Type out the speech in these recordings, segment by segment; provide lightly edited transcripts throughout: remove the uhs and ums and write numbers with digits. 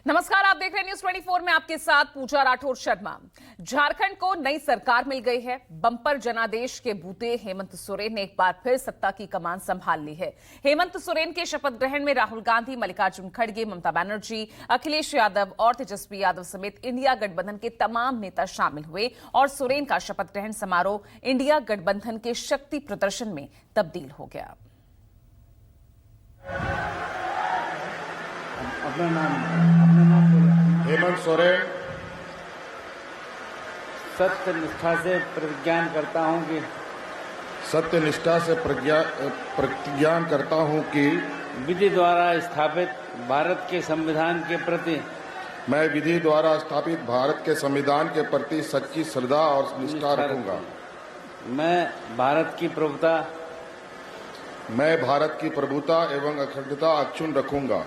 नमस्कार, आप देख रहे हैं न्यूज 24 में आपके साथ पूजा राठौर शर्मा। झारखंड को नई सरकार मिल गई है। बंपर जनादेश के बूते हेमंत सोरेन ने एक बार फिर सत्ता की कमान संभाल ली है। हेमंत सोरेन के शपथ ग्रहण में राहुल गांधी, मल्लिकार्जुन खड़गे, ममता बनर्जी, अखिलेश यादव और तेजस्वी यादव समेत इंडिया गठबंधन के तमाम नेता शामिल हुए और सोरेन का शपथ ग्रहण समारोह इंडिया गठबंधन के शक्ति प्रदर्शन में तब्दील हो गया। अपना नाम बोलो। हेमंत सोरेन। सत्य निष्ठा से प्रतिज्ञान करता हूं कि सत्य निष्ठा से प्रतिज्ञान करता हूं कि विधि द्वारा स्थापित भारत के संविधान के प्रति मैं विधि द्वारा स्थापित भारत के संविधान के प्रति सच्ची श्रद्धा और निष्ठा रखूंगा। मैं भारत की प्रभुता एवं अखंडता अक्षुण्ण रखूंगा।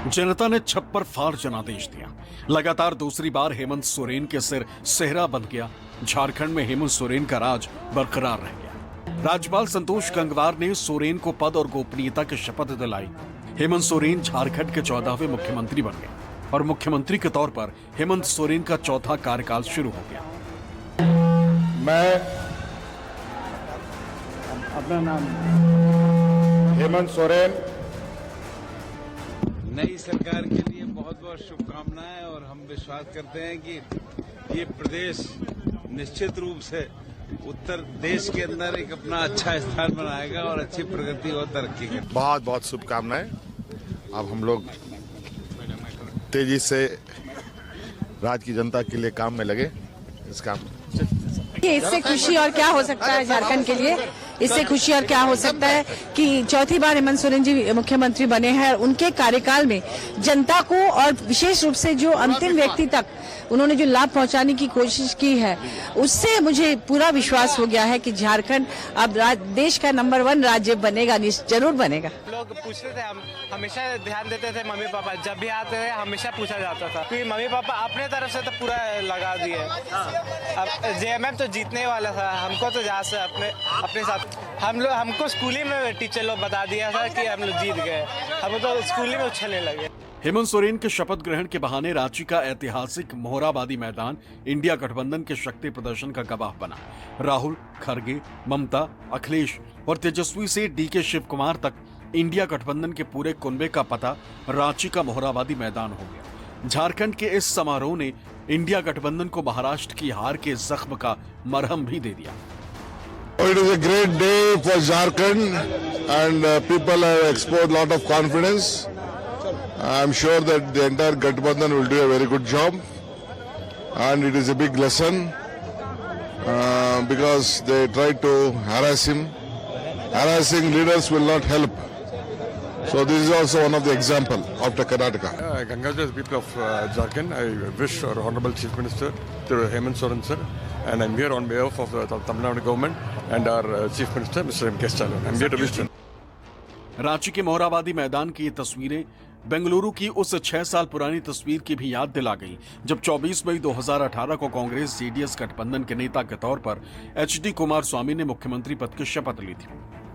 जनता ने छप्पर फाड़ जनादेश दिया। लगातार दूसरी बार हेमंत सोरेन के सिर सेहरा बन गया। झारखंड में हेमंत सोरेन का राज बरकरार रह गया। राज्यपाल संतोष गंगवार ने सोरेन को पद और गोपनीयता की शपथ दिलाई। हेमंत सोरेन झारखंड के 14वें मुख्यमंत्री बन गए और मुख्यमंत्री के तौर पर हेमंत सोरेन का चौथा कार्यकाल शुरू हो गया। मैं अपना नाम हेमंत सोरेन नई सरकार के लिए बहुत बहुत शुभकामनाएं और हम विश्वास करते हैं कि ये प्रदेश निश्चित रूप से उत्तर देश के अंदर एक अपना अच्छा स्थान बनाएगा और अच्छी प्रगति और तरक्की करेगा। बहुत बहुत शुभकामनाएं। अब हम लोग तेजी से राज्य की जनता के लिए काम में लगे। इस काम इससे खुशी और क्या हो सकता है झारखंड के लिए। इससे खुशी और क्या हो सकता है कि चौथी बार हेमंत सोरेन जी मुख्यमंत्री बने हैं और उनके कार्यकाल में जनता को और विशेष रूप से जो अंतिम व्यक्ति तक उन्होंने जो लाभ पहुंचाने की कोशिश की है, उससे मुझे पूरा विश्वास हो गया है कि झारखंड अब देश का नंबर 1 राज्य बनेगा, जरूर बनेगा। लोग पूछते थे, हम हमेशा ध्यान देते थे मम्मी पापा जब भी आते थे, हमेशा पूछा जाता था कि मम्मी पापा अपने तरफ से तो पूरा लगा दिए। अब जेएमएम तो जीतने वाला था, हमको तो जहाँ से अपने साथ हमको स्कूली में टीचर लोग बता दिया था कि हम लोग जीत गए। हम तो स्कूली में उछलने लगे। हेमंत सोरेन के शपथ ग्रहण के बहाने रांची का ऐतिहासिक मोहराबादी मैदान इंडिया गठबंधन के शक्ति प्रदर्शन का गवाह बना। राहुल, खड़गे, ममता, अखिलेश और तेजस्वी से डीके शिव कुमार तक इंडिया गठबंधन के पूरे कुनबे का पता रांची का मोहराबादी मैदान हो गया। झारखंड के इस समारोह ने इंडिया गठबंधन को महाराष्ट्र की हार के जख्म का मरहम भी दे दिया। It is a great day for Jharkhand and people have exposed a lot of confidence. I am sure that the entire Gathbandhan will do a very good job and it is a big lesson because they tried to harass him. Harassing leaders will not help. So this is also one of the example after Karnataka. I congratulate the people of Jharkhand. I wish our Honorable Chief Minister, Hemant Soren sir, and I'm here on behalf of the Tamil Nadu government and our Chief Minister, Mr. M.K. Stalin. I'm here to wish them. Ranchi के मोहराबादी मैदान की ये तस्वीरें बेंगलुरु की उस 6 साल पुरानी तस्वीर की भी याद दिला गई जब 24 मई 2018 को कांग्रेस जेडीएस गठबंधन के नेता के तौर पर एचडी कुमारस्वामी ने मुख्यमंत्री पद की शपथ ली थी।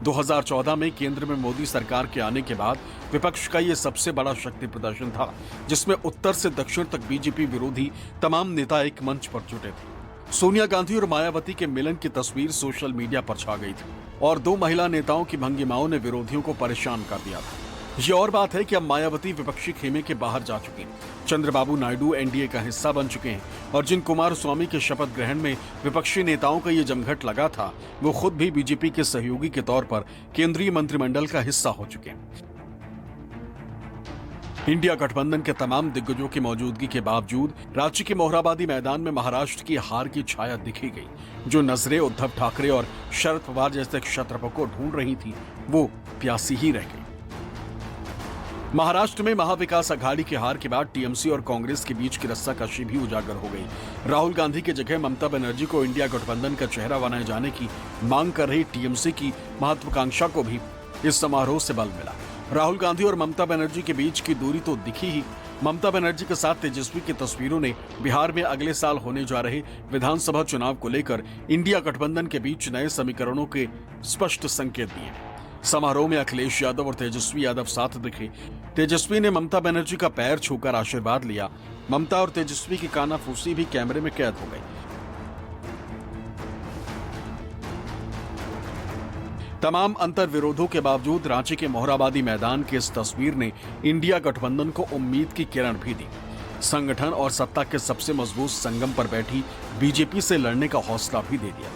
2014 में केंद्र में मोदी सरकार के आने के बाद विपक्ष का ये सबसे बड़ा शक्ति प्रदर्शन था, जिसमें उत्तर से दक्षिण तक बीजेपी विरोधी तमाम नेता एक मंच पर जुटे थे। सोनिया गांधी और मायावती के मिलन की तस्वीर सोशल मीडिया पर छा गई थी और 2 महिला नेताओं की भंगिमाओं ने विरोधियों को परेशान कर दिया था। ये और बात है कि अब मायावती विपक्षी खेमे के बाहर जा चुके हैं। चंद्रबाबू नायडू एनडीए का हिस्सा बन चुके हैं और जिन कुमारस्वामी के शपथ ग्रहण में विपक्षी नेताओं का ये जमघट लगा था, वो खुद भी बीजेपी के सहयोगी के तौर पर केंद्रीय मंत्रिमंडल का हिस्सा हो चुके हैं। इंडिया गठबंधन के तमाम दिग्गजों की मौजूदगी के बावजूद रांची के मोहराबादी मैदान में महाराष्ट्र की हार की छाया दिखी गई। जो नजरें उद्धव ठाकरे और शरद पवार जैसे क्षत्रपों को ढूंढ रही थी, वो प्यासी ही रह गई। महाराष्ट्र में महाविकास अघाड़ी की हार के बाद टीएमसी और कांग्रेस के बीच की रस्साकशी भी उजागर हो गई। राहुल गांधी की जगह ममता बनर्जी को इंडिया गठबंधन का चेहरा बनाए जाने की मांग कर रही टीएमसी की महत्वाकांक्षा को भी इस समारोह से बल मिला। राहुल गांधी और ममता बनर्जी के बीच की दूरी तो दिखी ही, ममता बनर्जी के साथ तेजस्वी की तस्वीरों ने बिहार में अगले साल होने जा रहे विधानसभा चुनाव को लेकर इंडिया गठबंधन के बीच नए समीकरणों के स्पष्ट संकेत दिए। समारोह में अखिलेश यादव और तेजस्वी यादव साथ दिखे। तेजस्वी ने ममता बनर्जी का पैर छूकर आशीर्वाद लिया। ममता और तेजस्वी की कानाफूसी भी कैमरे में कैद हो गई। तमाम अंतर विरोधों के बावजूद रांची के मोहराबादी मैदान की इस तस्वीर ने इंडिया गठबंधन को उम्मीद की किरण भी दी। संगठन और सत्ता के सबसे मजबूत संगम पर बैठी बीजेपी से लड़ने का हौसला भी दे दिया।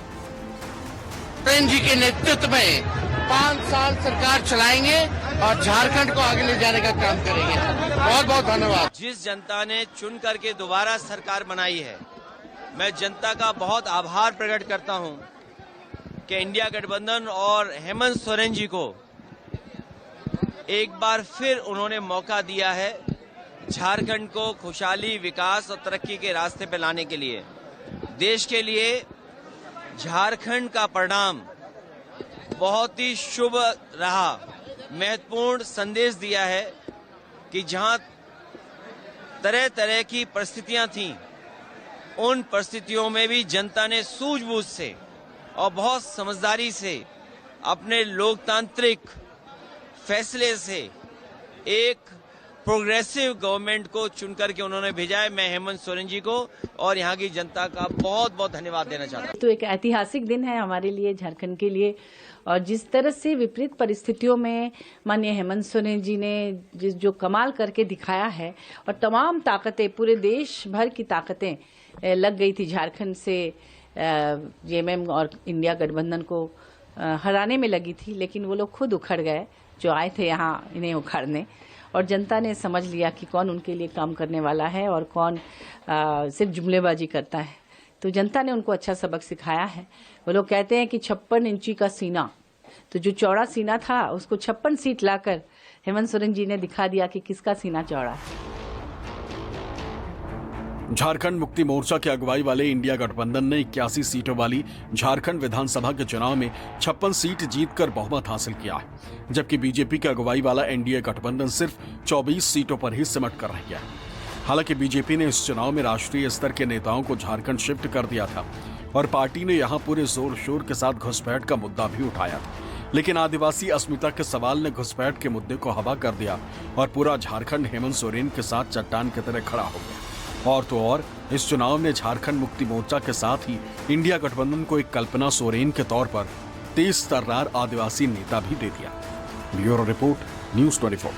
सोरेन जी के नेतृत्व में 5 साल सरकार चलाएंगे और झारखंड को आगे ले जाने का काम करेंगे। बहुत बहुत धन्यवाद। जिस जनता ने चुन करके दोबारा सरकार बनाई है, मैं जनता का बहुत आभार प्रकट करता हूं कि इंडिया गठबंधन और हेमंत सोरेन जी को एक बार फिर उन्होंने मौका दिया है झारखंड को खुशहाली, विकास और तरक्की के रास्ते पर लाने के लिए। देश के लिए झारखंड का परिणाम बहुत ही शुभ रहा। महत्वपूर्ण संदेश दिया है कि जहां तरह तरह की परिस्थितियां थीं, उन परिस्थितियों में भी जनता ने सूझबूझ से और बहुत समझदारी से अपने लोकतांत्रिक फैसले से एक प्रोग्रेसिव गवर्नमेंट को चुनकर के उन्होंने भेजा है। मैं हेमंत सोरेन जी को और यहाँ की जनता का बहुत बहुत धन्यवाद देना चाहता हूँ। तो एक ऐतिहासिक दिन है हमारे लिए, झारखंड के लिए। और जिस तरह से विपरीत परिस्थितियों में माननीय हेमंत सोरेन जी ने जो कमाल करके दिखाया है, और तमाम ताकतें, पूरे देश भर की ताकतें लग गई थी झारखंड से जेएमएम और इंडिया गठबंधन को हराने में लगी थी, लेकिन वो लोग खुद उखड़ गए जो आए थे यहाँ इन्हें उखाड़ने। और जनता ने समझ लिया कि कौन उनके लिए काम करने वाला है और कौन सिर्फ जुमलेबाजी करता है। तो जनता ने उनको अच्छा सबक सिखाया है। वो लोग कहते हैं कि 56 इंची का सीना, तो जो चौड़ा सीना था उसको 56 सीट लाकर हेमंत सोरेन जी ने दिखा दिया कि किसका सीना चौड़ा है। झारखंड मुक्ति मोर्चा की अगुवाई वाले इंडिया गठबंधन ने 81 सीटों वाली झारखंड विधानसभा के चुनाव में 56 सीट जीतकर बहुमत हासिल किया है, जबकि बीजेपी की अगुवाई वाला एनडीए गठबंधन सिर्फ 24 सीटों पर ही सिमट कर रह गया है। हालांकि बीजेपी ने इस चुनाव में राष्ट्रीय स्तर के नेताओं को झारखंड शिफ्ट कर दिया था और पार्टी ने यहां पूरे जोर शोर के साथ घुसपैठ का मुद्दा भी उठाया था, लेकिन आदिवासी अस्मिता के सवाल ने घुसपैठ के मुद्दे को हवा कर दिया और पूरा झारखंड हेमंत सोरेन के साथ चट्टान की तरह खड़ा हो गया। और तो और इस चुनाव ने झारखंड मुक्ति मोर्चा के साथ ही इंडिया गठबंधन को एक कल्पना सोरेन के तौर पर तेज तर्रार आदिवासी नेता भी दे दिया। Bureau report, news 24।